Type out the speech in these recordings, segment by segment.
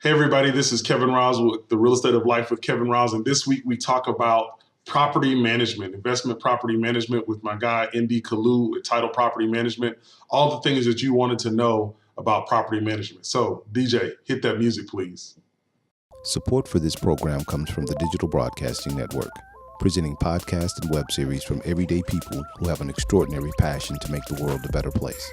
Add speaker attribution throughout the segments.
Speaker 1: Hey everybody, this is Kevin Riles with The Real Estate of Life with Kevin Riles, and this week we talk about property management, investment property management with my guy, ND Kalu with Title Property Management, all the things that you wanted to know about property management. So DJ, hit that music, please.
Speaker 2: Support for this program comes from the Digital Broadcasting Network, presenting podcasts and web series from everyday people who have an extraordinary passion to make the world a better place.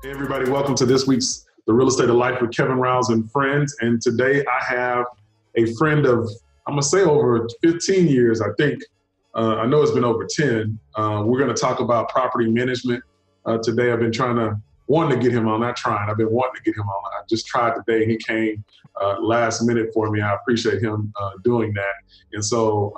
Speaker 1: Hey everybody, welcome to this week's The Real Estate of Life with Kevin Riles and friends. And today I have a friend of, I'm gonna say over 15 years, I think. I know it's been over 10. We're gonna talk about property management today. I've been wanting to get him on, I've been wanting to get him on. I just tried today, he came last minute for me. I appreciate him doing that. And so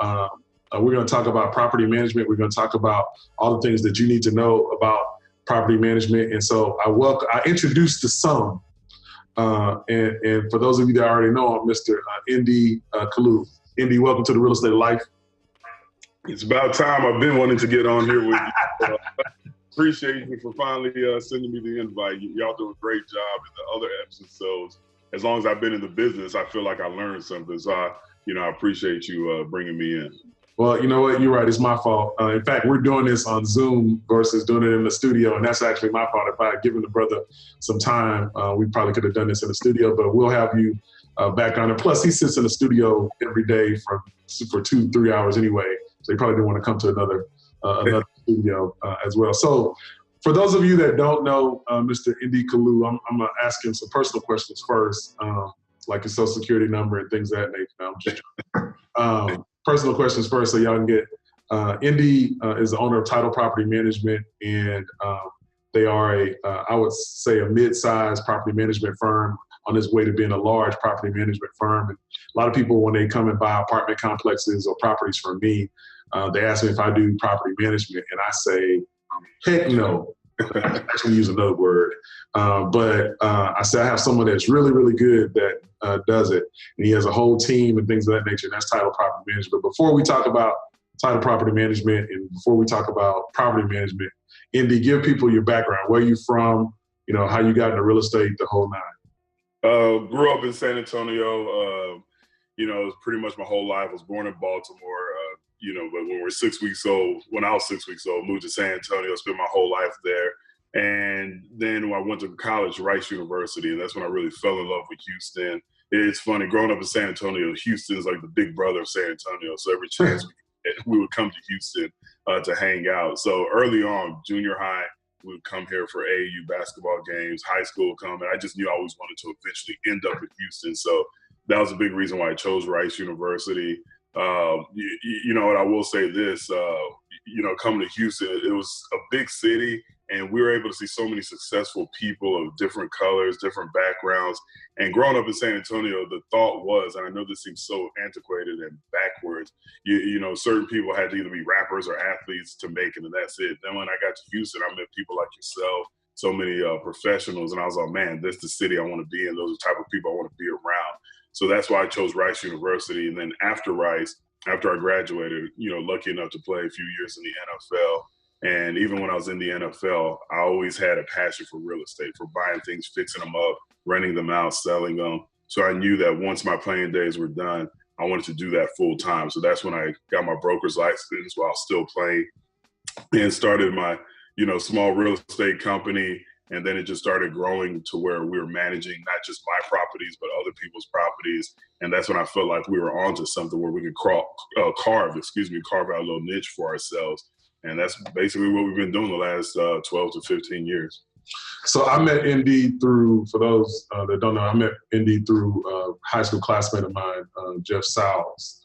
Speaker 1: we're gonna talk about property management. We're gonna talk about all the things that you need to know about property management. And so I introduced the son. And for those of you that already know, I'm Mr. ND Kalu. ND, welcome to The Real Estate of Life.
Speaker 3: It's about time. I've been wanting to get on here with you. Appreciate you for finally sending me the invite. Y'all do a great job in the other episodes. As long as I've been in the business, I feel like I learned something. So I appreciate you bringing me in.
Speaker 1: Well, you know what? You're right. It's my fault. In fact, we're doing this on Zoom versus doing it in the studio, and that's actually my fault. If I had given the brother some time, we probably could have done this in the studio, but we'll have you back on it. Plus, he sits in the studio every day for 2-3 hours anyway, so he probably didn't want to come to another studio as well. So for those of you that don't know Mr. ND Kalu, I'm going to ask him some personal questions first, like his social security number and things of that nature. I'm just personal questions first, so y'all can get. ND is the owner of Title Property Management, and they are I would say a mid-sized property management firm on its way to being a large property management firm. And a lot of people, when they come and buy apartment complexes or properties from me, they ask me if I do property management, and I say, heck no. I'm going to use another word. But I say I have someone that's really, really good that does it. And he has a whole team and things of that nature. And that's Title Property Management. But before we talk about Title Property Management and before we talk about property management, ND, give people your background, where you from, how you got into real estate, the whole nine.
Speaker 3: Grew up in San Antonio. It was pretty much my whole life. I was born in Baltimore. But when I was 6 weeks old, moved to San Antonio, spent my whole life there. And then when I went to college, Rice University, and that's when I really fell in love with Houston. It's funny, growing up in San Antonio, Houston's like the big brother of San Antonio. So every chance we would come to Houston to hang out. So early on, junior high, we would come here for AAU basketball games, high school would come, and I just knew I always wanted to eventually end up in Houston. So that was a big reason why I chose Rice University. What I will say this, coming to Houston, it was a big city, and we were able to see so many successful people of different colors, different backgrounds. And growing up in San Antonio, the thought was, and I know this seems so antiquated and backwards, certain people had to either be rappers or athletes to make it, and that's it. Then when I got to Houston, I met people like yourself, so many professionals, and I was like, man, this is the city I want to be in. Those are the type of people I want to be around. So that's why I chose Rice University. And then after Rice, after I graduated, lucky enough to play a few years in the NFL. And even when I was in the NFL, I always had a passion for real estate, for buying things, fixing them up, renting them out, selling them. So I knew that once my playing days were done, I wanted to do that full time. So that's when I got my broker's license while still playing and started my, small real estate company. And then it just started growing to where we were managing not just my properties, but other people's properties. And that's when I felt like we were onto something where we could carve out a little niche for ourselves. And that's basically what we've been doing the last 12 to 15 years.
Speaker 1: So I met ND through, for those that don't know, I met ND through a high school classmate of mine, Jeff Sowles,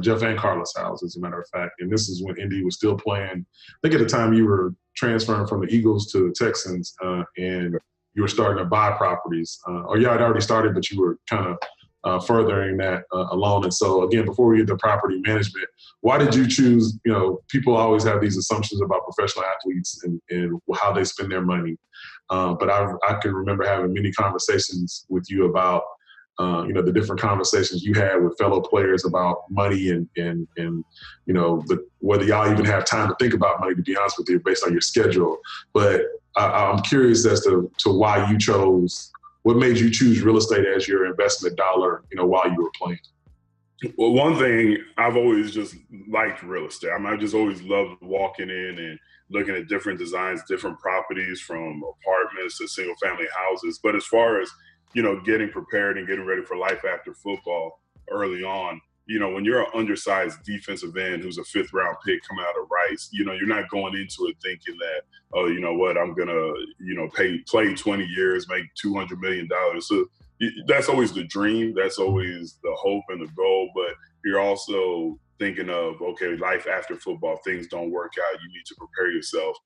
Speaker 1: Jeff and Carla Sowles, as a matter of fact. And this is when ND was still playing. I think at the time you were transferring from the Eagles to the Texans, and you were starting to buy properties. Or you had already started, but you were kind of furthering that alone. And so again, before we get to property management, why did you choose, people always have these assumptions about professional athletes and how they spend their money. But I can remember having many conversations with you about, the different conversations you had with fellow players about money and whether y'all even have time to think about money, to be honest with you, based on your schedule. But I'm curious as to why you chose what made you choose real estate as your investment dollar, while you were playing?
Speaker 3: Well, one thing, I've always just liked real estate. I mean, I just always loved walking in and looking at different designs, different properties, from apartments to single family houses. But as far as, getting prepared and getting ready for life after football early on, when you're an undersized defensive end who's a 5th round pick coming out of Rice, you're not going into it thinking that, oh, you know what, I'm going to, play 20 years, make $200 million. So that's always the dream. That's always the hope and the goal. But you're also thinking of, okay, life after football, things don't work out. You need to prepare yourself,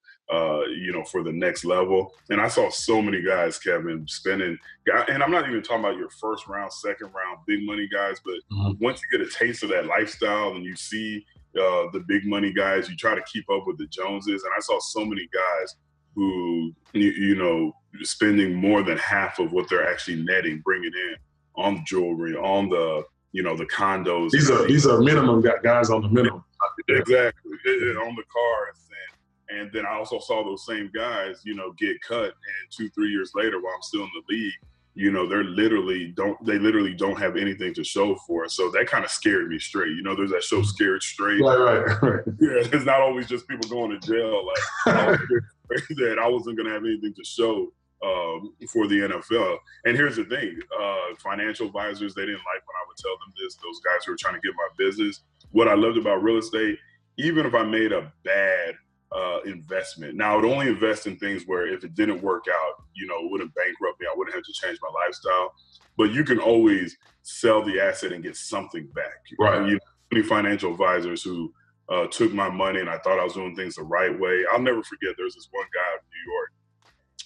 Speaker 3: for the next level. And I saw so many guys, Kevin, spending, and I'm not even talking about your 1st round, 2nd round, big money guys, but once you get a taste of that lifestyle and you see the big money guys, you try to keep up with the Joneses. And I saw so many guys who, spending more than half of what they're actually netting, bringing in on jewelry, on the, the condos.
Speaker 1: These are minimum guys on the minimum.
Speaker 3: Exactly. On the cars. And then I also saw those same guys, get cut, and 2-3 years later, while I'm still in the league, they literally don't have anything to show for it. So that kind of scared me straight. There's that show Scared Straight.
Speaker 1: Right.
Speaker 3: Yeah, it's not always just people going to jail. Like, I was scared that I wasn't going to have anything to show for the NFL. And here's the thing, financial advisors, they didn't like when I would tell them this, those guys who were trying to get my business. What I loved about real estate, even if I made a bad investment. Now, I would only invest in things where if it didn't work out, it wouldn't bankrupt me. I wouldn't have to change my lifestyle. But you can always sell the asset and get something back.
Speaker 1: Right.
Speaker 3: Many financial advisors who took my money and I thought I was doing things the right way. I'll never forget, there's this one guy in New York,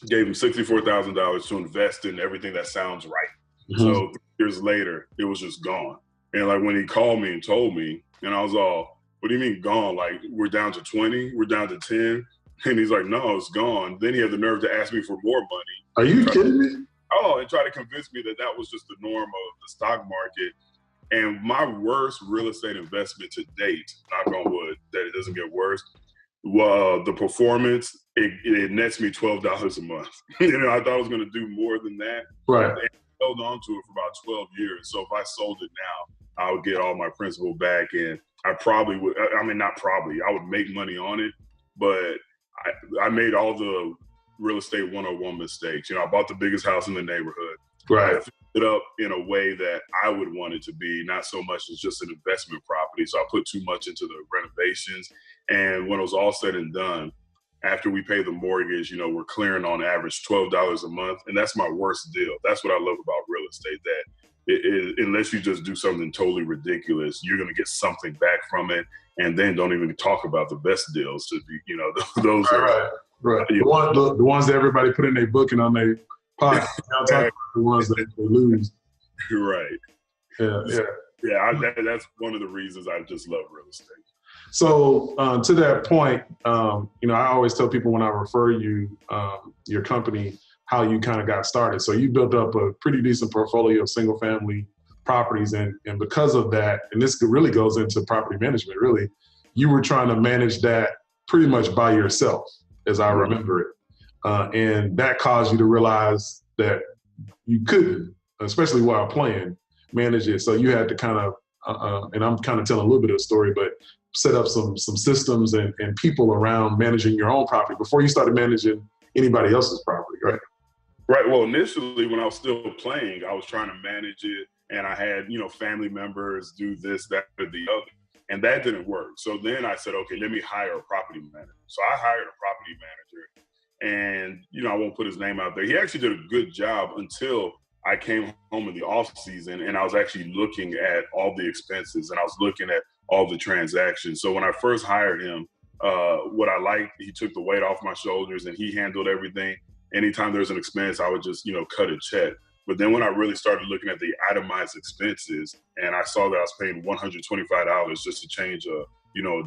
Speaker 3: gave him $64,000 to invest in everything that sounds right. So 3 years later, it was just gone. And like when he called me and told me, and I was all, what do you mean gone? Like, we're down to 20, we're down to 10. And he's like, no, it's gone. Then he had the nerve to ask me for more money.
Speaker 1: Are you kidding me?
Speaker 3: Oh, and try to convince me that that was just the norm of the stock market. And my worst real estate investment to date, knock on wood, that it doesn't get worse, the performance, it nets me $12 a month. I thought I was going to do more than that.
Speaker 1: Right.
Speaker 3: And I held on to it for about 12 years. So if I sold it now, I would get all my principal back, and I probably would, I would make money on it, but I made all the real estate 101 mistakes. I bought the biggest house in the neighborhood.
Speaker 1: Right.
Speaker 3: I fixed it up in a way that I would want it to be, not so much as just an investment property. So I put too much into the renovations. And when it was all said and done, after we pay the mortgage, we're clearing on average $12 a month. And that's my worst deal. That's what I love about real estate, that unless you just do something totally ridiculous, you're going to get something back from it. And then don't even talk about the best deals to be, those are
Speaker 1: right. The ones that everybody put in their book and on their pocket. The ones that they lose.
Speaker 3: Right.
Speaker 1: Yeah.
Speaker 3: That's one of the reasons I just love real estate.
Speaker 1: So to that point, I always tell people when I refer you, your company, how you kind of got started. So you built up a pretty decent portfolio of single family properties. And because of that, and this really goes into property management, really, you were trying to manage that pretty much by yourself, as I remember it. And that caused you to realize that you couldn't, especially while playing, manage it. So you had to kind of, and I'm kind of telling a little bit of the story, but set up some systems and people around managing your own property before you started managing anybody else's property, right?
Speaker 3: Right. Well, initially when I was still playing, I was trying to manage it, and I had, family members do this, that, or the other, and that didn't work. So then I said, okay, let me hire a property manager. So I hired a property manager, and, I won't put his name out there. He actually did a good job until I came home in the off season, and I was actually looking at all the expenses, and I was looking at all the transactions. So when I first hired him, what I liked, he took the weight off my shoulders and he handled everything. Anytime there's an expense, I would just, cut a check. But then when I really started looking at the itemized expenses, and I saw that I was paying $125 just to change a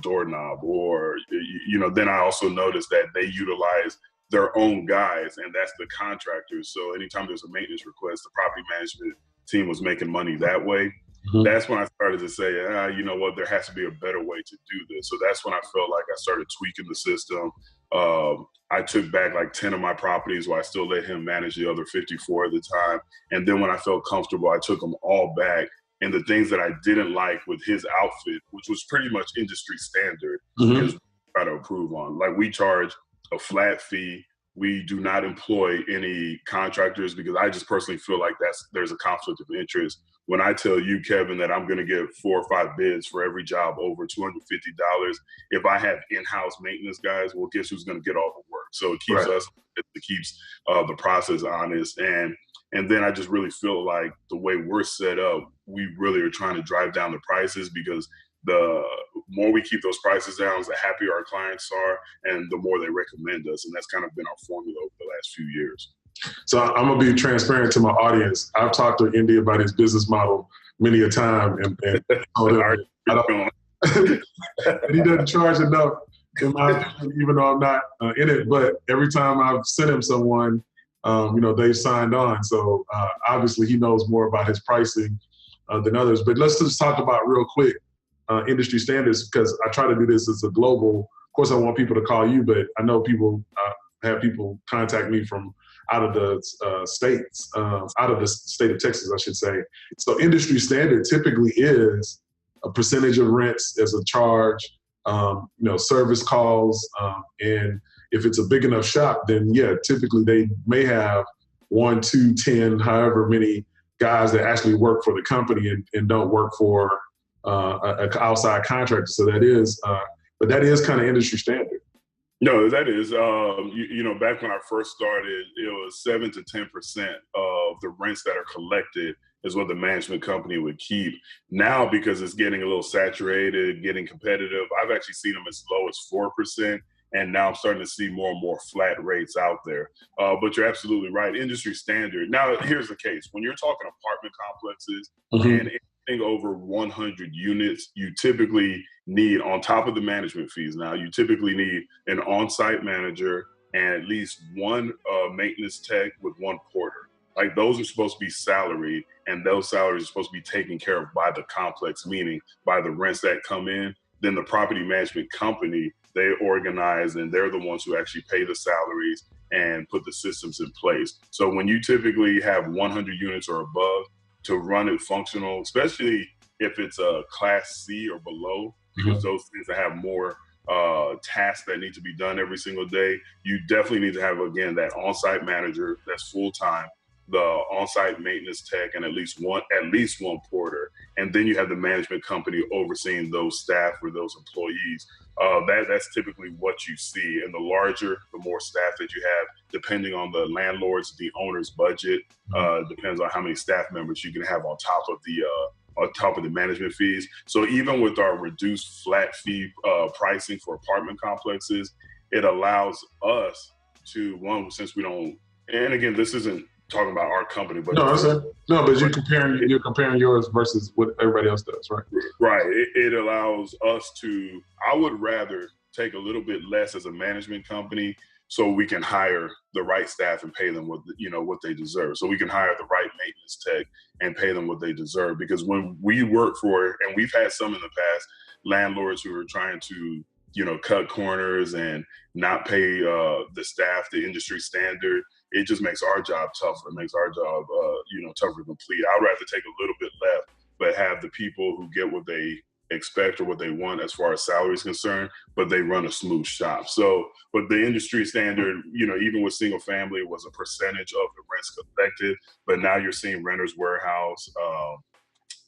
Speaker 3: doorknob, or, then I also noticed that they utilize their own guys, and that's the contractors. So anytime there's a maintenance request, the property management team was making money that way. Mm-hmm. That's when I started to say, you know what, there has to be a better way to do this. So that's when I felt like I started tweaking the system, I took back like 10 of my properties while I still let him manage the other 54 at the time. And then when I felt comfortable, I took them all back. And the things that I didn't like with his outfit, which was pretty much industry standard, is what we try to improve on. Like, we charge a flat fee. We do not employ any contractors because I just personally feel like there's a conflict of interest. When I tell you, Kevin, that I'm going to get 4 or 5 bids for every job over $250, if I have in-house maintenance guys, well, guess who's going to get all the work? So it keeps it keeps the process honest. And then I just really feel like the way we're set up, we really are trying to drive down the prices, because the more we keep those prices down, the happier our clients are and the more they recommend us. And that's kind of been our formula over the last few years.
Speaker 1: So I'm going to be transparent to my audience. I've talked to Indy about his business model many a time, and told him he doesn't charge enough, in my opinion, even though I'm not in it. But every time I've sent him someone, they've signed on. So obviously he knows more about his pricing than others. But let's just talk about real quick industry standards, because I try to do this as a global. Of course, I want people to call you, but I know people have people contact me from out of the states, out of the state of Texas, I should say. So industry standard typically is a percentage of rents as a charge, service calls, and if it's a big enough shop, then typically they may have 1, 2, 10, however many guys that actually work for the company and don't work for an outside contractor. So that is, but that is kind of industry standard.
Speaker 3: No, that is, back when I first started, it was 7 to 10% of the rents that are collected is what the management company would keep. Now, because it's getting a little saturated, getting competitive, I've actually seen them as low as 4%. And now I'm starting to see more and more flat rates out there. But you're absolutely right, industry standard. Now, here's the case. When you're talking apartment complexes and anything over 100 units, you typically need, on top of the management fees now, you typically need an on-site manager and at least one maintenance tech with one porter. Like, those are supposed to be salaried, and those salaries are supposed to be taken care of by the complex, meaning by the rents that come in. Then the property management company, they organize, and they're the ones who actually pay the salaries and put the systems in place. So when you typically have 100 units or above, to run it functional, especially if it's a class C or below, because those things that have more tasks that need to be done every single day, you definitely need to have, again, that on-site manager that's full-time, the on-site maintenance tech, and at least one porter. And then you have the management company overseeing those staff or those employees. That's typically what you see. And the larger, the more staff that you have, depending on the landlord's, the owner's budget, depends on how many staff members you can have on top of the management fees. So even with our reduced flat fee pricing for apartment complexes, it allows us to, one, since we don't, and again, this isn't talking about our company, but
Speaker 1: but you're comparing yours versus what everybody else does, right?
Speaker 3: Right. It allows us to. I would rather take a little bit less as a management company, so we can hire the right staff and pay them what they deserve. So we can hire the right maintenance tech and pay them what they deserve. Because when we work for, and we've had some in the past, landlords who are trying to cut corners and not pay the staff the industry standard. It just makes our job tougher. It makes our job, tougher to complete. I'd rather take a little bit left, but have the people who get what they expect or what they want as far as salary is concerned, but they run a smooth shop. So, but the industry standard, even with single family, was a percentage of the rents collected, but now you're seeing Renters Warehouse,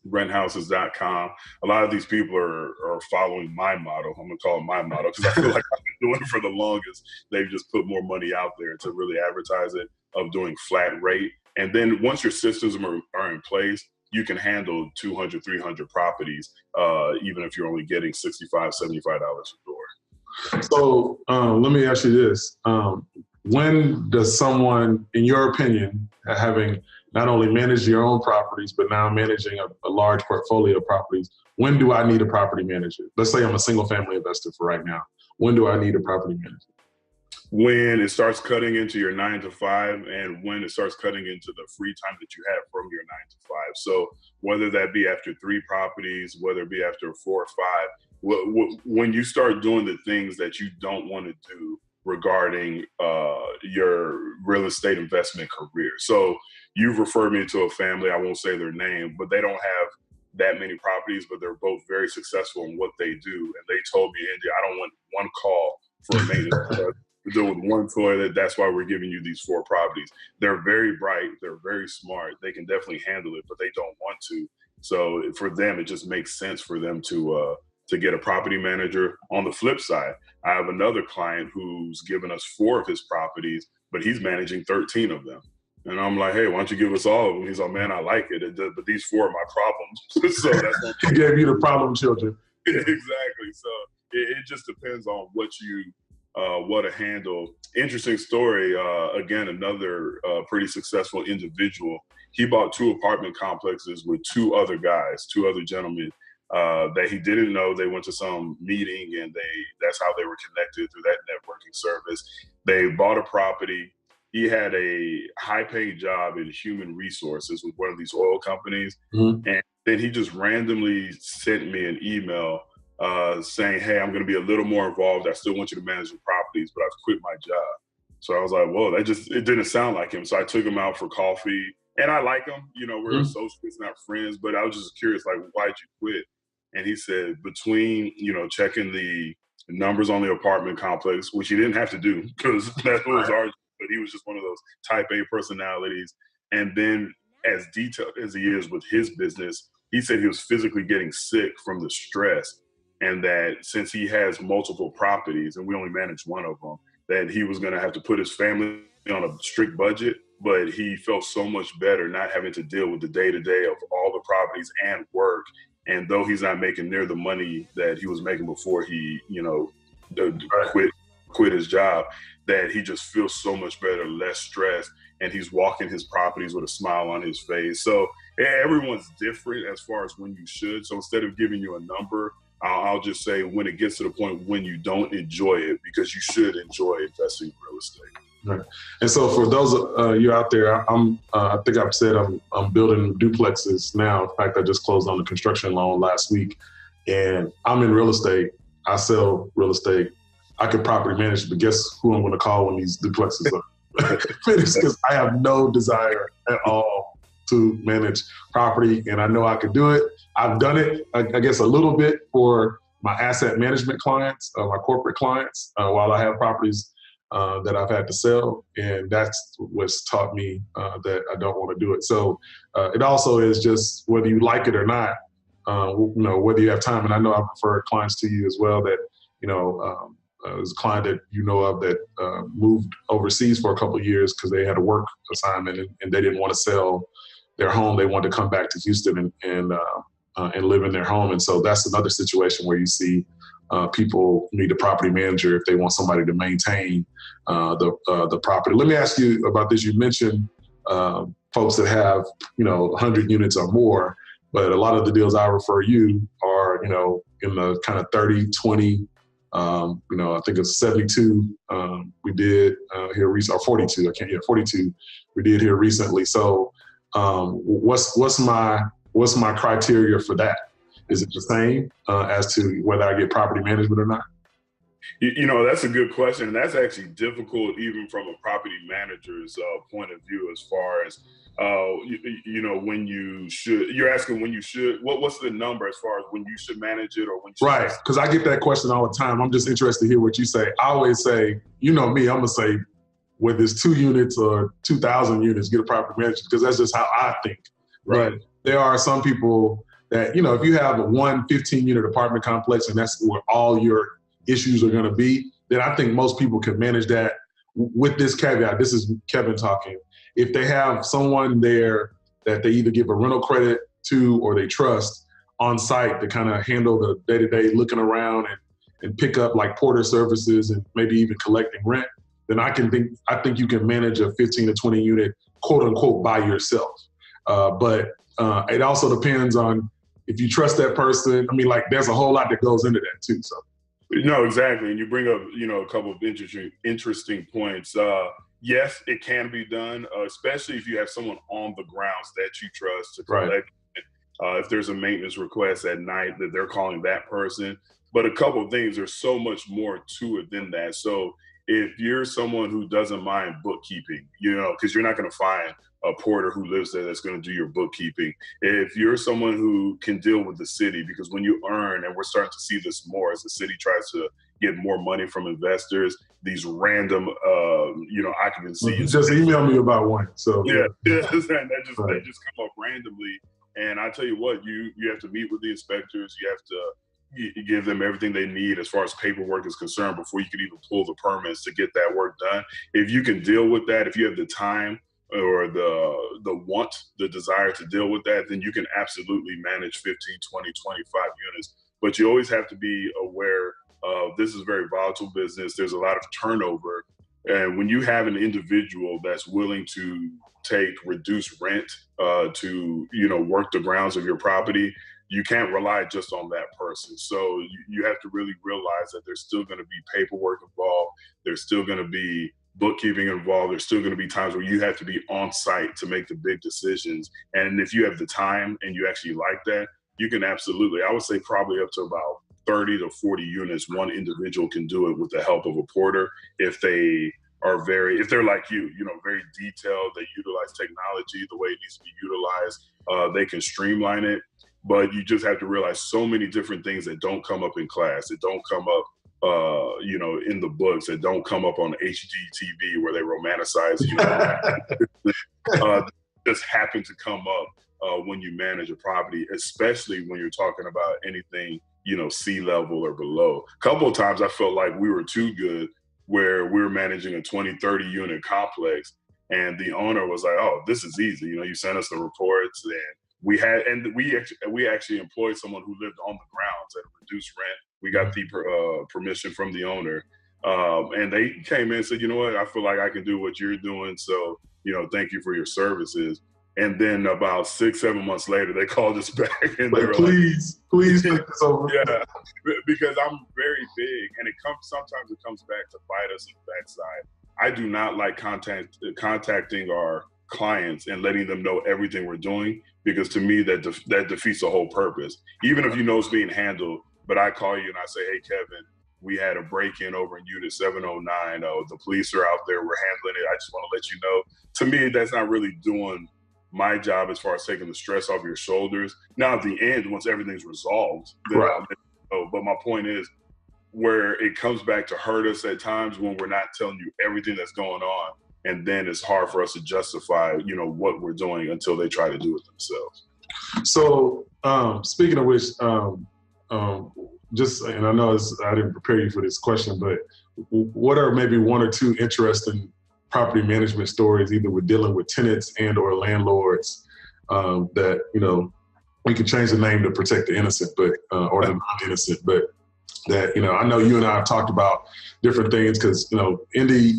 Speaker 3: renthouses.com. A lot of these people are following my model. I'm going to call it my model because I feel like I've been doing it for the longest. They've just put more money out there to really advertise it, of doing flat rate. And then once your systems are in place, you can handle 200, 300 properties, even if you're only getting $65, $75 a door.
Speaker 1: So let me ask you this. When does someone, in your opinion, having not only managed your own properties, but now managing a large portfolio of properties, when do I need a property manager? Let's say I'm a single family investor for right now. When do I need a property manager?
Speaker 3: When it starts cutting into your 9 to 5, and when it starts cutting into the free time that you have from your 9 to 5. So whether that be after 3 properties, whether it be after 4 or 5, when you start doing the things that you don't want to do regarding your real estate investment career. So you've referred me to a family, I won't say their name, but they don't have that many properties, but they're both very successful in what they do. And they told me, Andy, I don't want one call for a maintenance to deal with one toilet. That's why we're giving you these 4 properties. They're very bright. They're very smart. They can definitely handle it, but they don't want to. So for them, it just makes sense for them to get a property manager. On the flip side, I have another client who's given us 4 of his properties, but he's managing 13 of them. And I'm like, hey, why don't you give us all of them? He's like, man, I like it, but these 4 are my problems. So that's what
Speaker 1: he gave you the problem children.
Speaker 3: Exactly. So it just depends on what to handle. Interesting story. Again, another pretty successful individual. He bought 2 apartment complexes with 2 other guys, 2 other gentlemen that he didn't know. They went to some meeting, and that's how they were connected through that networking service. They bought a property. He had a high-paying job in human resources with one of these oil companies. Mm-hmm. And then he just randomly sent me an email saying, hey, I'm going to be a little more involved. I still want you to manage the properties, but I've quit my job. So I was like, whoa, it didn't sound like him. So I took him out for coffee, and I like him. You know, we're mm-hmm. associates, not friends, but I was just curious, like, why'd you quit? And he said, between, checking the numbers on the apartment complex, which he didn't have to do because that was ours, but he was just one of those type A personalities. And then as detailed as he is with his business, he said he was physically getting sick from the stress, and that since he has multiple properties and we only manage one of them, that he was going to have to put his family on a strict budget. But he felt so much better not having to deal with the day-to-day of all the properties and work. And though he's not making near the money that he was making before he, quit his job, that he just feels so much better, less stressed, and he's walking his properties with a smile on his face. So everyone's different as far as when you should. So instead of giving you a number, I'll just say when it gets to the point when you don't enjoy it, because you should enjoy investing in real estate.
Speaker 1: Right. And so for those you out there, I think I've said I'm building duplexes now. In fact, I just closed on the construction loan last week, and I'm in real estate. I sell real estate. I could property manage, but guess who I'm going to call when these duplexes are finished? Because I have no desire at all to manage property, and I know I could do it. I've done it, I guess, a little bit for my asset management clients, my corporate clients, while I have properties that I've had to sell, and that's what's taught me that I don't want to do it. So it also is just whether you like it or not, whether you have time. And I know I've referred clients to you as well that, there's a client that you know of that moved overseas for a couple of years because they had a work assignment and they didn't want to sell their home. They wanted to come back to Houston and live in their home. And so that's another situation where you see people need a property manager if they want somebody to maintain the property. Let me ask you about this. You mentioned folks that have 100 units or more, but a lot of the deals I refer you are in the kind of 30, 20. I think it's 72 we did here recently, or 42. 42 we did here recently. So what's my criteria for that? Is it the same as to whether I get property management or not?
Speaker 3: That's a good question. And that's actually difficult even from a property manager's point of view, as far as, when you should. You're asking when you should. What's the number as far as when you should manage it or when you should?
Speaker 1: Right, because I get that question all the time. I'm just interested to hear what you say. I always say, me, I'm going to say whether it's 2 units or 2,000 units, get a property manager, because that's just how I think. Right. But there are some people that, if you have a 15-unit apartment complex and that's where all your issues are going to be, then I think most people can manage that with this caveat. This is Kevin talking. If they have someone there that they either give a rental credit to or they trust on site to kind of handle the day-to-day looking around and pick up like porter services and maybe even collecting rent, then I think you can manage a 15 to 20 unit, quote unquote, by yourself. But it also depends on if you trust that person. There's a whole lot that goes into that too. So.
Speaker 3: No, exactly. And you bring up, a couple of interesting points. Yes, it can be done, especially if you have someone on the grounds that you trust to collect. Right. If there's a maintenance request at night, that they're calling that person. But a couple of things, there's so much more to it than that. So if you're someone who doesn't mind bookkeeping, because you're not going to find a porter who lives there that's going to do your bookkeeping. If you're someone who can deal with the city, because when you earn, and we're starting to see this more as the city tries to get more money from investors, these random, occupancy.
Speaker 1: You just emailed me about one. So
Speaker 3: yeah, they just come up randomly. And I tell you what, you have to meet with the inspectors. You have to give them everything they need as far as paperwork is concerned before you can even pull the permits to get that work done. If you can deal with that, if you have the time or the desire to deal with that, then you can absolutely manage 15, 20, 25 units. But you always have to be aware of this is a very volatile business. There's a lot of turnover. And when you have an individual that's willing to take reduced rent to, work the grounds of your property, you can't rely just on that person. So you have to really realize that there's still going to be paperwork involved. There's still going to be bookkeeping involved. There's still going to be times where you have to be on site to make the big decisions. And if you have the time and you actually like that, you can absolutely, I would say probably up to about 30 to 40 units, one individual can do it with the help of a porter if they're like you, very detailed, they utilize technology the way it needs to be utilized, they can streamline it. But you just have to realize so many different things that don't come up in class, that don't come up, in the books, that don't come up on HGTV where they romanticize, just happen to come up when you manage a property, especially when you're talking about anything, sea level or below. A couple of times I felt like we were too good where we were managing a 20, 30 unit complex and the owner was like, oh, this is easy. You sent us the reports and we actually employed someone who lived on the grounds at a reduced rent. We got the permission from the owner. And they came in and said, you know what, I feel like I can do what you're doing. So, thank you for your services. And then about 6-7 months later, they called us back and they were
Speaker 1: please take this over.
Speaker 3: Yeah, because I'm very big, and sometimes it comes back to bite us in the backside. I do not like contacting our clients and letting them know everything we're doing, because to me that defeats the whole purpose. Even if it's being handled, but I call you and I say, hey, Kevin, we had a break-in over in Unit 709. The police are out there. We're handling it. I just want to let you know. To me, that's not really doing my job as far as taking the stress off your shoulders. Now, at the end, once everything's resolved, then
Speaker 1: right.
Speaker 3: I'll let you know. But my point is, where it comes back to hurt us at times when we're not telling you everything that's going on, and then it's hard for us to justify, what we're doing until they try to do it themselves.
Speaker 1: So, speaking of which, and I know I didn't prepare you for this question, but what are maybe one or two interesting property management stories, either with dealing with tenants and or landlords, that, we can change the name to protect the innocent, but, or the non-innocent, but that, I know you and I have talked about different things because, Indy,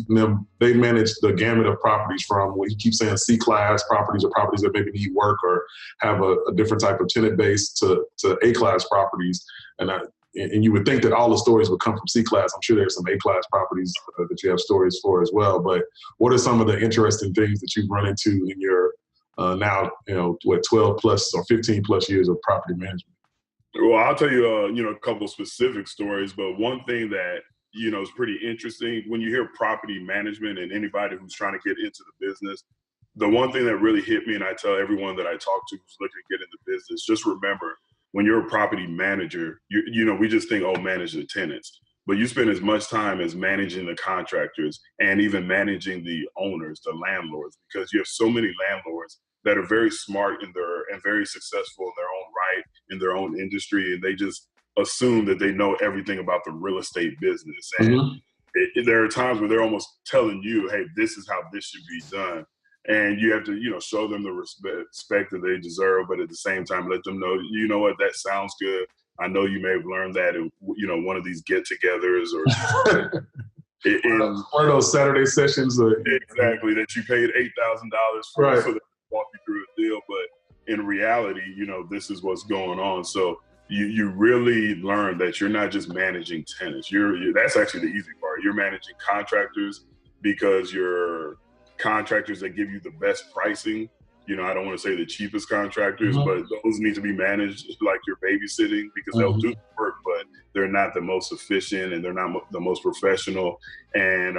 Speaker 1: they manage the gamut of properties from what you keep saying C-class properties or properties that maybe need work or have a different type of tenant base to A-class properties. And you would think that all the stories would come from C-class. I'm sure there's some A-class properties that you have stories for as well. But what are some of the interesting things that you've run into in your now, 12 plus or 15 plus years of property management?
Speaker 3: Well, I'll tell you, a couple of specific stories, but one thing that, is pretty interesting when you hear property management and anybody who's trying to get into the business, the one thing that really hit me, and I tell everyone that I talk to who's looking to get into business, just remember, when you're a property manager, we just think, manage the tenants, but you spend as much time as managing the contractors and even managing the owners, the landlords, because you have so many landlords that are very smart and very successful in their own right, in their own industry, and they just assume that they know everything about the real estate business. And there are times where they're almost telling you, hey, this is how this should be done. And you have to, show them the respect that they deserve, but at the same time, let them know, you know what, that sounds good. I know you may have learned that in, one of these get-togethers or
Speaker 1: one of those Saturday sessions.
Speaker 3: Exactly, that you paid $8,000 for,
Speaker 1: right.
Speaker 3: So they walk you through a deal. But in reality, this is what's going on. So you really learn that you're not just managing tenants. That's actually the easy part. You're managing contractors because you're contractors that give you the best pricing. I don't want to say the cheapest contractors,
Speaker 1: Mm-hmm.
Speaker 3: but those need to be managed like you're babysitting, because they'll do the work, but they're not the most efficient and they're not the most professional. And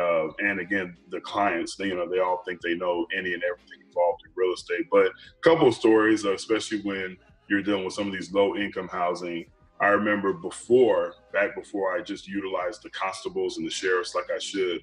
Speaker 3: again, the clients, they all think they know any and everything involved in real estate. But a couple of stories, especially when you're dealing with some of these low income housing. I remember back before I just utilized the constables and the sheriffs like I should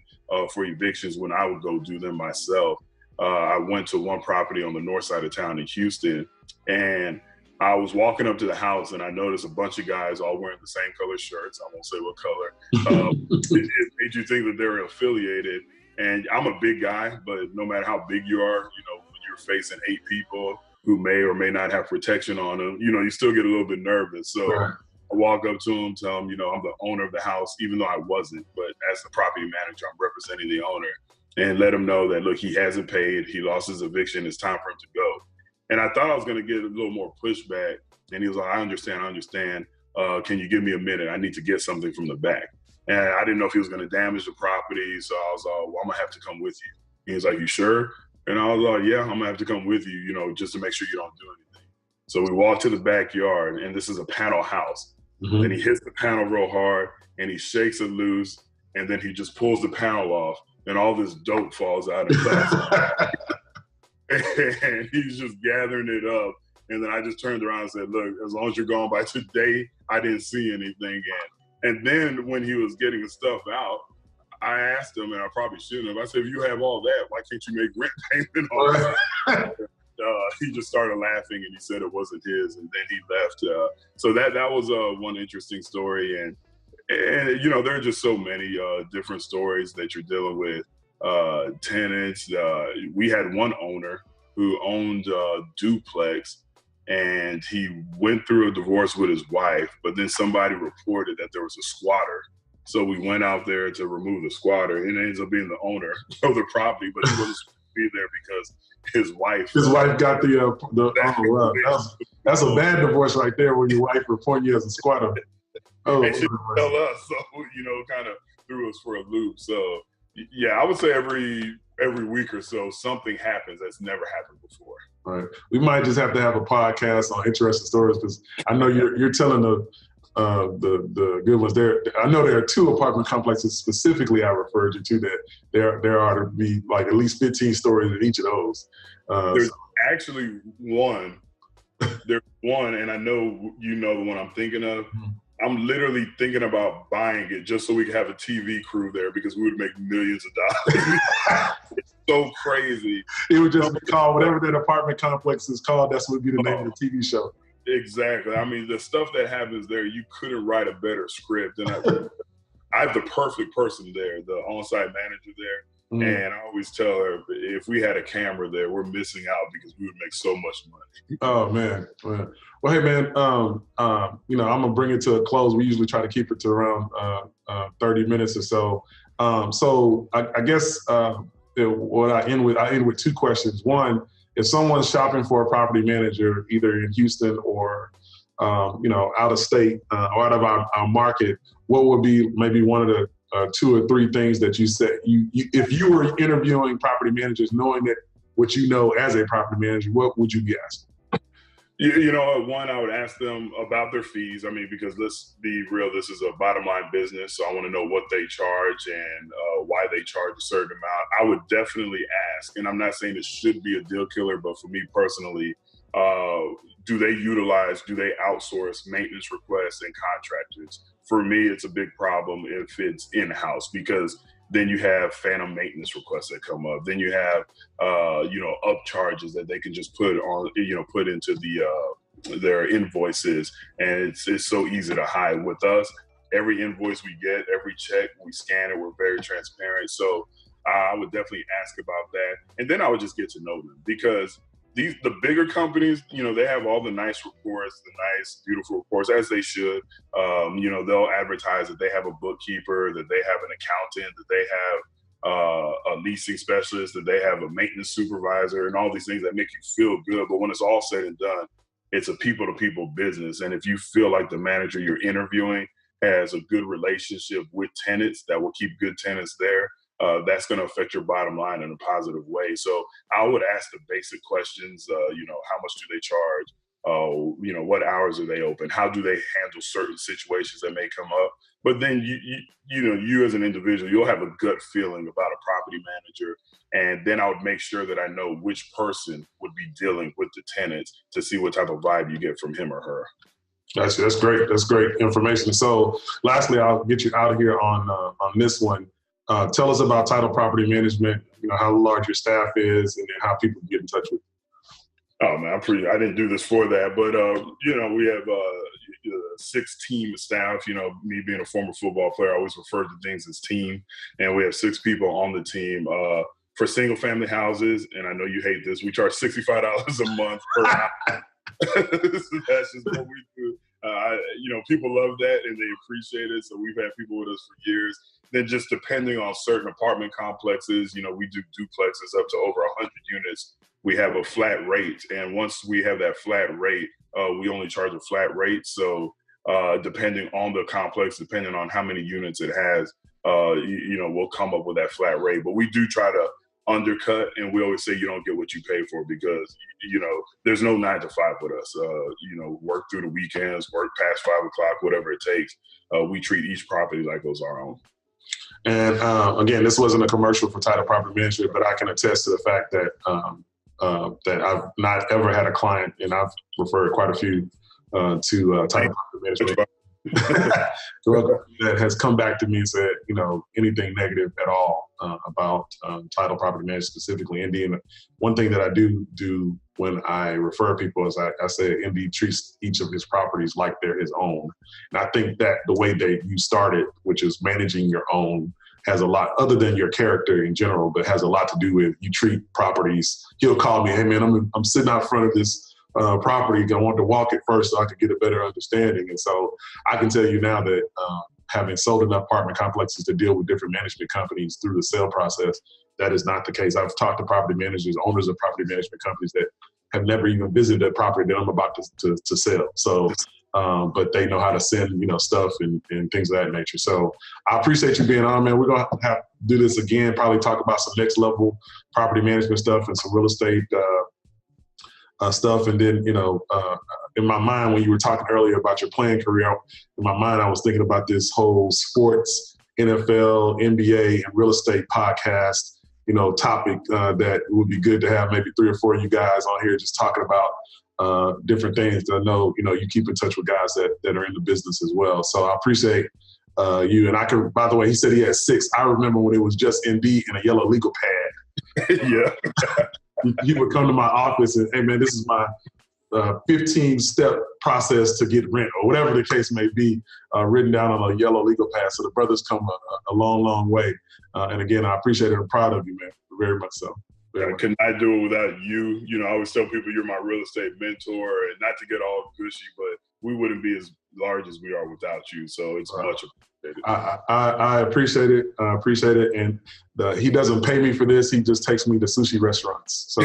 Speaker 3: for evictions, when I would go do them myself. I went to one property on the north side of town in Houston, and I was walking up to the house and I noticed a bunch of guys all wearing the same color shirts. I won't say what color. It made you think that they're affiliated. And I'm a big guy, but no matter how big you are, when you're facing 8 people who may or may not have protection on them, you still get a little bit nervous. So
Speaker 1: Right.
Speaker 3: I walk up to him, tell him, I'm the owner of the house, even though I wasn't, but as the property manager, I'm representing the owner, and let him know that, look, he hasn't paid, he lost his eviction, it's time for him to go. And I thought I was going to get a little more pushback, and he was like, I understand. Can you give me a minute? I need to get something from the back. And I didn't know if he was going to damage the property, so I was like, well, I'm going to have to come with you. He was like, you sure? And I was like, yeah, I'm going to have to come with you, just to make sure you don't do anything. So we walked to the backyard, and this is a panel house.
Speaker 1: Mm-hmm.
Speaker 3: Then he hits the panel real hard, and he shakes it loose, and then he just pulls the panel off, and all this dope falls out of glass. And he's just gathering it up. And then I just turned around and said, look, as long as you're gone by today, I didn't see anything. And then when he was getting the stuff out, I asked him, and I probably shouldn't have, I said, if you have all that, why can't you make rent payment on that? He just started laughing, and he said it wasn't his, and then he left. So that was one interesting story. And there are just so many different stories that you're dealing with. Tenants. We had one owner who owned a duplex, and he went through a divorce with his wife, but then somebody reported that there was a squatter. So we went out there to remove the squatter, and it ends up being the owner of the property, but he wasn't supposed to be there because his wife
Speaker 1: got the wow. That's a bad divorce right there, when your wife report you as a squatter.
Speaker 3: And she didn't tell us, so kind of threw us for a loop. So yeah, I would say every week or so something happens that's never happened before.
Speaker 1: Right. We might just have to have a podcast on interesting stories, because I know you're telling the good ones. I know there are 2 apartment complexes specifically I referred you to that there are to be like at least 15 stories in each of those.
Speaker 3: There's actually one. There's one, and I know the one I'm thinking of. Mm-hmm. I'm literally thinking about buying it just so we could have a TV crew there, because we would make millions of dollars. It's so crazy.
Speaker 1: It would just be called whatever that apartment complex is called. That's what would be the name of the TV show.
Speaker 3: Exactly. I mean, the stuff that happens there, you couldn't write a better script. And I have the perfect person there, the on-site manager there. Mm. And I always tell her, if we had a camera there, we're missing out because we would make so much money.
Speaker 1: Oh, man. Well, hey, man, I'm going to bring it to a close. We usually try to keep it to around 30 minutes or so. So I guess what I end with 2 questions. One, if someone's shopping for a property manager, either in Houston or, out of state or out of our market, what would be maybe one of the 2 or 3 things that you said, if you were interviewing property managers, knowing that what you know as a property manager, what would you be asking?
Speaker 3: One, I would ask them about their fees. I mean, because let's be real, this is a bottom line business. So I want to know what they charge and why they charge a certain amount. I would definitely ask, and I'm not saying it should be a deal killer, but for me personally, do they outsource maintenance requests and contractors? For me, it's a big problem if it's in-house, because then you have phantom maintenance requests that come up. Then you have, upcharges that they can just put into their invoices, and it's so easy to hide. With us, every invoice we get, every check, we scan it. We're very transparent. So I would definitely ask about that, and then I would just get to know them, because the bigger companies, they have all the nice reports, the nice, beautiful reports, as they should. They'll advertise that they have a bookkeeper, that they have an accountant, that they have a leasing specialist, that they have a maintenance supervisor, and all these things that make you feel good. But when it's all said and done, it's a people-to-people business. And if you feel like the manager you're interviewing has a good relationship with tenants that will keep good tenants there, that's going to affect your bottom line in a positive way. So I would ask the basic questions, how much do they charge? What hours are they open? How do they handle certain situations that may come up? But then you as an individual, you'll have a gut feeling about a property manager. And then I would make sure that I know which person would be dealing with the tenants to see what type of vibe you get from him or her.
Speaker 1: That's great. That's great information. So lastly, I'll get you out of here on this one. Tell us about Title Property Management, how large your staff is, and then how people get in touch with you.
Speaker 3: Oh man, I didn't do this for that, but we have a 6-team staff. Me being a former football player, I always refer to things as team, and we have 6 people on the team. For single family houses, and I know you hate this, we charge $65 a month per house. That's just what we do. People love that and they appreciate it. So we've had people with us for years. Then just depending on certain apartment complexes, we do duplexes up to over 100 units. We have a flat rate. And once we have that flat rate, we only charge a flat rate. So depending on the complex, depending on how many units it has, we'll come up with that flat rate. But we do try to undercut, and we always say you don't get what you pay for, because there's no 9 to 5 with us. Work through the weekends, work past 5 o'clock, whatever it takes. We treat each property like it was our own.
Speaker 1: And again, this wasn't a commercial for Title Property Management, but I can attest to the fact that that I've not ever had a client, and I've referred quite a few to Title Property Management that has come back to me and said, anything negative at all about Title Property Management, specifically Indy. And one thing that I do when I refer people is I say Indy treats each of his properties like they're his own. And I think that the way that you started, which is managing your own, has a lot, other than your character in general, but has a lot to do with you treat properties. He'll call me, hey man, I'm sitting out front of this property. I wanted to walk it first so I could get a better understanding. And so I can tell you now that having sold enough apartment complexes to deal with different management companies through the sale process, that is not the case. I've talked to property managers, owners of property management companies that have never even visited a property that I'm about to sell. So, but they know how to send, stuff and things of that nature. So I appreciate you being on, man. We're going to have to do this again, probably talk about some next level property management stuff and some real estate stuff. And then, in my mind, when you were talking earlier about your playing career, in my mind, I was thinking about this whole sports, NFL, NBA, and real estate podcast, topic that would be good to have maybe 3 or 4 of you guys on here just talking about different things. I know, you keep in touch with guys that are in the business as well. So I appreciate you. And by the way, he said he had 6. I remember when it was just ND and a yellow legal pad.
Speaker 3: Yeah.
Speaker 1: He would come to my office and, hey man, this is my 15-step process to get rent, or whatever the case may be, written down on a yellow legal pad. So the brothers come a long, long way. And again, I appreciate it. I'm proud of you, man. Very much so.
Speaker 3: I could not do it without you. I always tell people you're my real estate mentor, and not to get all gushy, but we wouldn't be as large as we are without you. So it's much appreciated.
Speaker 1: I appreciate it. I appreciate it. And he doesn't pay me for this. He just takes me to sushi restaurants. So,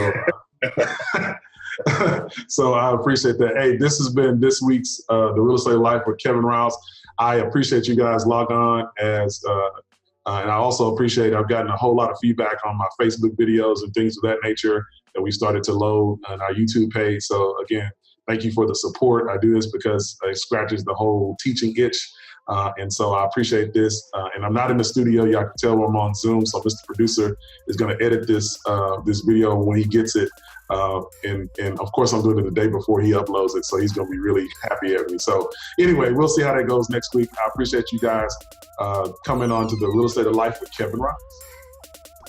Speaker 1: so I appreciate that. Hey, this has been this week's The Real Estate Life with Kevin Rouse. I appreciate you guys log on and I also appreciate I've gotten a whole lot of feedback on my Facebook videos and things of that nature that we started to load on our YouTube page. So again, thank you for the support. I do this because it scratches the whole teaching itch. And so I appreciate this. And I'm not in the studio. Y'all can tell I'm on Zoom. So Mr. Producer is going to edit this video when he gets it. And of course, I'm doing it the day before he uploads it. So he's going to be really happy at me. So anyway, we'll see how that goes next week. I appreciate you guys coming on to The Real Estate of Life with Kevin Rouse.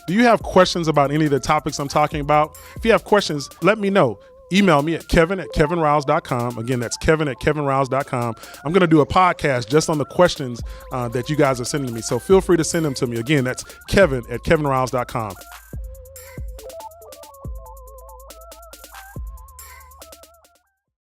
Speaker 4: Do you have questions about any of the topics I'm talking about? If you have questions, let me know. Email me at kevin@kevinrouse.com. Again, that's kevin@kevinrouse.com. I'm going to do a podcast just on the questions that you guys are sending me. So feel free to send them to me. Again, that's kevin@kevinrouse.com.